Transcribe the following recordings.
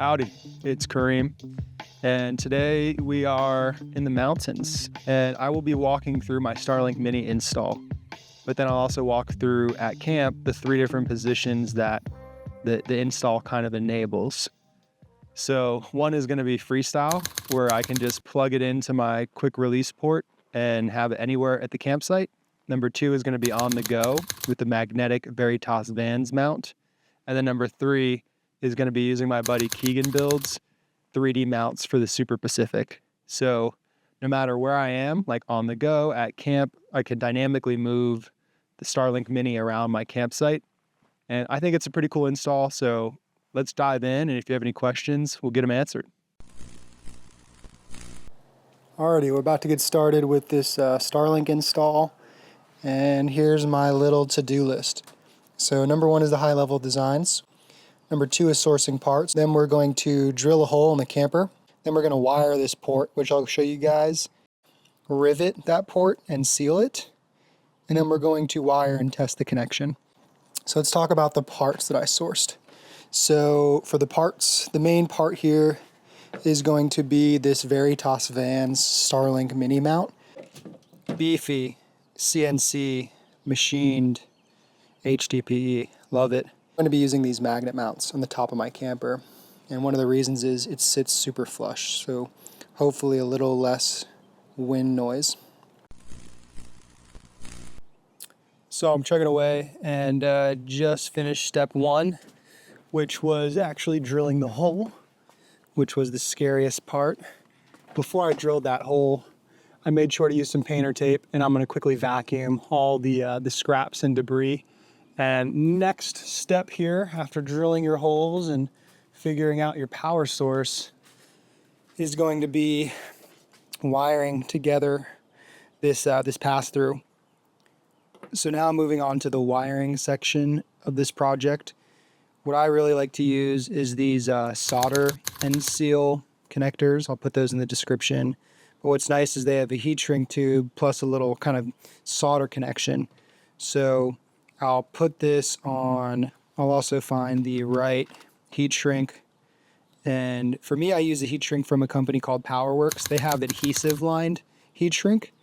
Howdy, it's Kareem, and today we are in the mountains, and I will be walking through my Starlink Mini install, but then I'll also walk through at camp the 3 different positions that the install kind of enables. So one is going to be freestyle, where I can just plug it into my quick release port and have it anywhere at the campsite. Number 2 is going to be on the go with the magnetic Veritas Vans mount. And then number 3 is going to be using my buddy Keegan builds 3D mounts for the Superpacific. So no matter where I am, like on the go, at camp, I can dynamically move the Starlink Mini around my campsite. And I think it's a pretty cool install. So let's dive in. And if you have any questions, we'll get them answered. Alrighty, we're about to get started with this Starlink install. And here's my little to-do list. So number 1 is the high-level designs. Number 2 is sourcing parts. Then we're going to drill a hole in the camper. Then we're going to wire this port, which I'll show you guys. Rivet that port and seal it. And then we're going to wire and test the connection. So let's talk about the parts that I sourced. So for the parts, the main part here is going to be this Veritas Vans Starlink Mini mount. Beefy, CNC, machined, HDPE, love it. I'm going to be using these magnet mounts on the top of my camper, and one of the reasons is it sits super flush, so hopefully a little less wind noise. So I'm chugging away and just finished step 1, which was actually drilling the hole, which was the scariest part. Before I drilled that hole, I made sure to use some painter tape, and I'm going to quickly vacuum all the scraps and debris. And next step here, after drilling your holes and figuring out your power source, is going to be wiring together this pass-through. So now moving on to the wiring section of this project. What I really like to use is these solder and seal connectors. I'll put those in the description. But what's nice is they have a heat shrink tube plus a little kind of solder connection. So I'll put this on. I'll also find the right heat shrink. And for me, I use a heat shrink from a company called PowerWorks. They have adhesive lined heat shrink,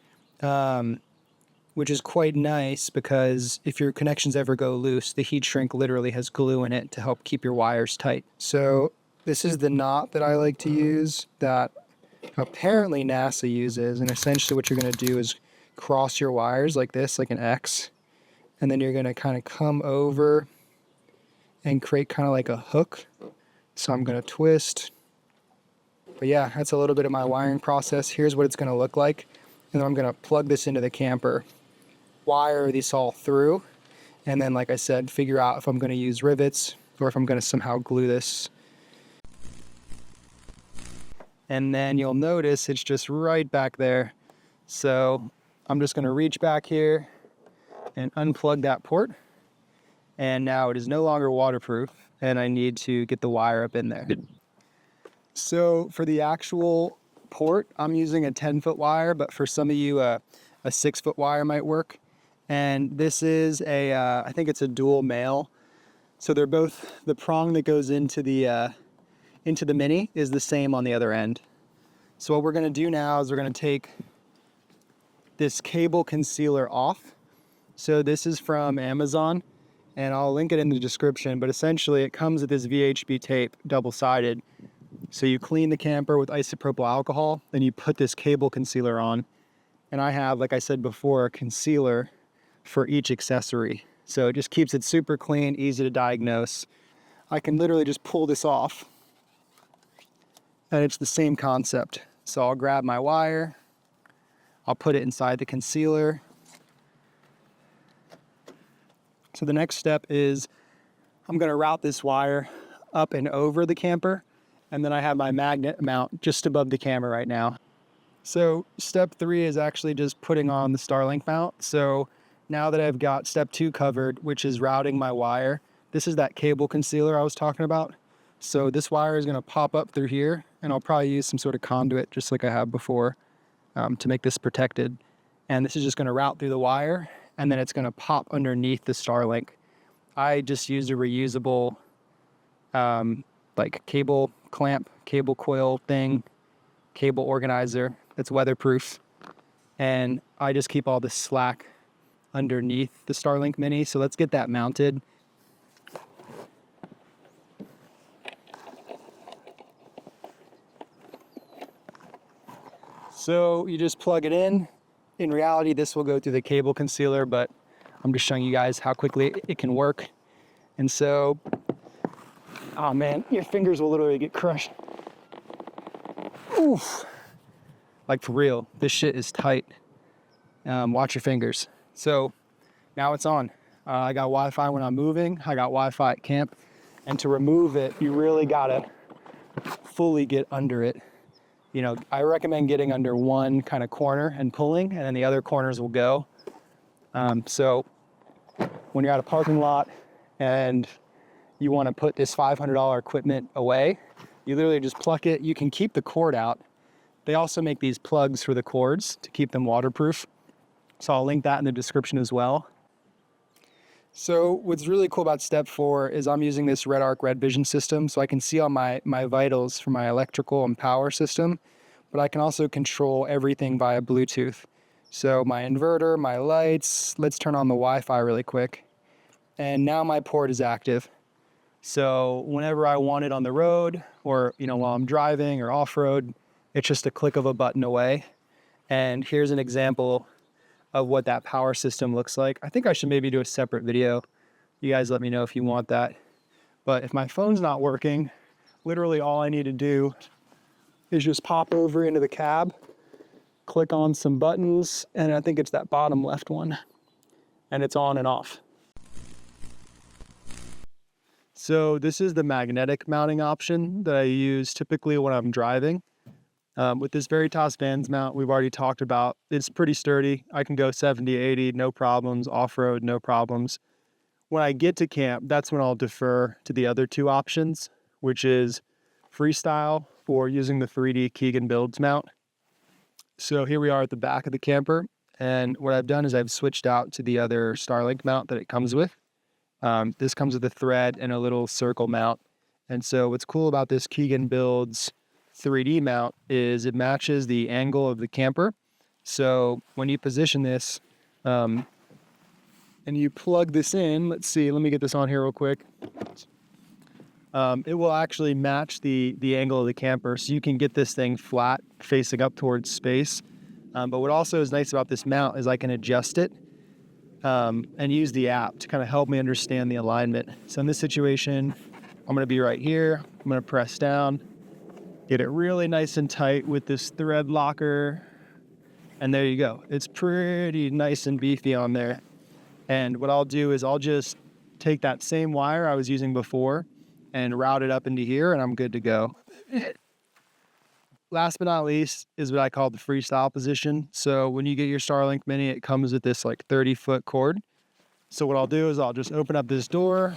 which is quite nice because if your connections ever go loose, the heat shrink literally has glue in it to help keep your wires tight. So this is the knot that I like to use that apparently NASA uses. And essentially what you're going to do is cross your wires like this, like an X. And then you're going to kind of come over and create kind of like a hook. So I'm going to twist. But yeah, that's a little bit of my wiring process. Here's what it's going to look like. And then I'm going to plug this into the camper, wire these all through, and then, like I said, figure out if I'm going to use rivets or if I'm going to somehow glue this. And then you'll notice it's just right back there. So I'm just going to reach back here and unplug that port, and now it is no longer waterproof, and I need to get the wire up in there. So for the actual port, I'm using a 10-foot wire, but for some of you a 6-foot wire might work. And this is I think it's a dual male, so they're both, the prong that goes into the Mini is the same on the other end. So what we're going to do now is we're going to take this cable concealer off. So this is from Amazon, and I'll link it in the description, but essentially it comes with this VHB tape, double-sided. So you clean the camper with isopropyl alcohol, then you put this cable concealer on. And I have, like I said before, a concealer for each accessory. So it just keeps it super clean, easy to diagnose. I can literally just pull this off, and it's the same concept. So I'll grab my wire, I'll put it inside the concealer. So the next step is I'm going to route this wire up and over the camper, and then I have my magnet mount just above the camera right now. So step 3 is actually just putting on the Starlink mount. So now that I've got step 2 covered, which is routing my wire, this is that cable concealer I was talking about. So this wire is going to pop up through here, and I'll probably use some sort of conduit just like I have before to make this protected. And this is just going to route through the wire, and then it's going to pop underneath the Starlink. I just used a reusable like cable clamp, cable coil thing, cable organizer that's weatherproof. And I just keep all the slack underneath the Starlink Mini. So let's get that mounted. So you just plug it in. In reality, this will go through the cable concealer, but I'm just showing you guys how quickly it can work. And so, oh man, your fingers will literally get crushed. Oof. Like for real, this shit is tight. Watch your fingers. So now it's on. I got Wi-Fi when I'm moving. I got Wi-Fi at camp. And to remove it, you really gotta fully get under it. You know, I recommend getting under one kind of corner and pulling, and then the other corners will go. So when you're at a parking lot and you want to put this $500 equipment away, you literally just pluck it. You can keep the cord out. They also make these plugs for the cords to keep them waterproof. So I'll link that in the description as well. So what's really cool about step 4 is I'm using this RedArc RedVision system, so I can see all my vitals for my electrical and power system, but I can also control everything via Bluetooth. So my inverter, my lights, let's turn on the Wi-Fi really quick. And now my port is active. So whenever I want it on the road, or while I'm driving or off-road, it's just a click of a button away. And here's an example of what that power system looks like. I think I should maybe do a separate video. You guys let me know if you want that. But if my phone's not working, literally all I need to do is just pop over into the cab, click on some buttons, and I think it's that bottom left one, and it's on and off. So this is the magnetic mounting option that I use typically when I'm driving. With this Veritas Vans mount, we've already talked about, it's pretty sturdy. I can go 70, 80, no problems. Off-road, no problems. When I get to camp, that's when I'll defer to the other two options, which is freestyle for using the 3D Keegan builds mount. So here we are at the back of the camper. And what I've done is I've switched out to the other Starlink mount that it comes with. This comes with a thread and a little circle mount. And so what's cool about this Keegan builds 3D mount is it matches the angle of the camper. So when you position this and you plug this in, let me get this on here real quick. It will actually match the angle of the camper, so you can get this thing flat facing up towards space. But what also is nice about this mount is I can adjust it and use the app to kind of help me understand the alignment. So in this situation, I'm going to be right here. I'm going to press down, get it really nice and tight with this thread locker. And there you go. It's pretty nice and beefy on there. And what I'll do is I'll just take that same wire I was using before and route it up into here, and I'm good to go. Last but not least is what I call the freestyle position. So when you get your Starlink Mini, it comes with this like 30-foot cord. So what I'll do is I'll just open up this door.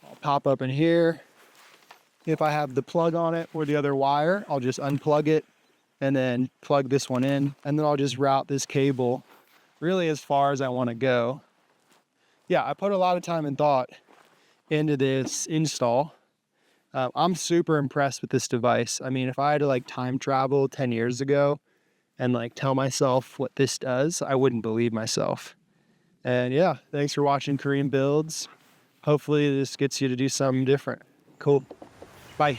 I'll pop up in here. If I have the plug on it or the other wire, I'll just unplug it and then plug this one in. And then I'll just route this cable really as far as I want to go. Yeah, I put a lot of time and thought into this install. I'm super impressed with this device. I mean, if I had to like time travel 10 years ago and like tell myself what this does, I wouldn't believe myself. And yeah, thanks for watching Kareem Builds. Hopefully this gets you to do something different. Cool. Bye.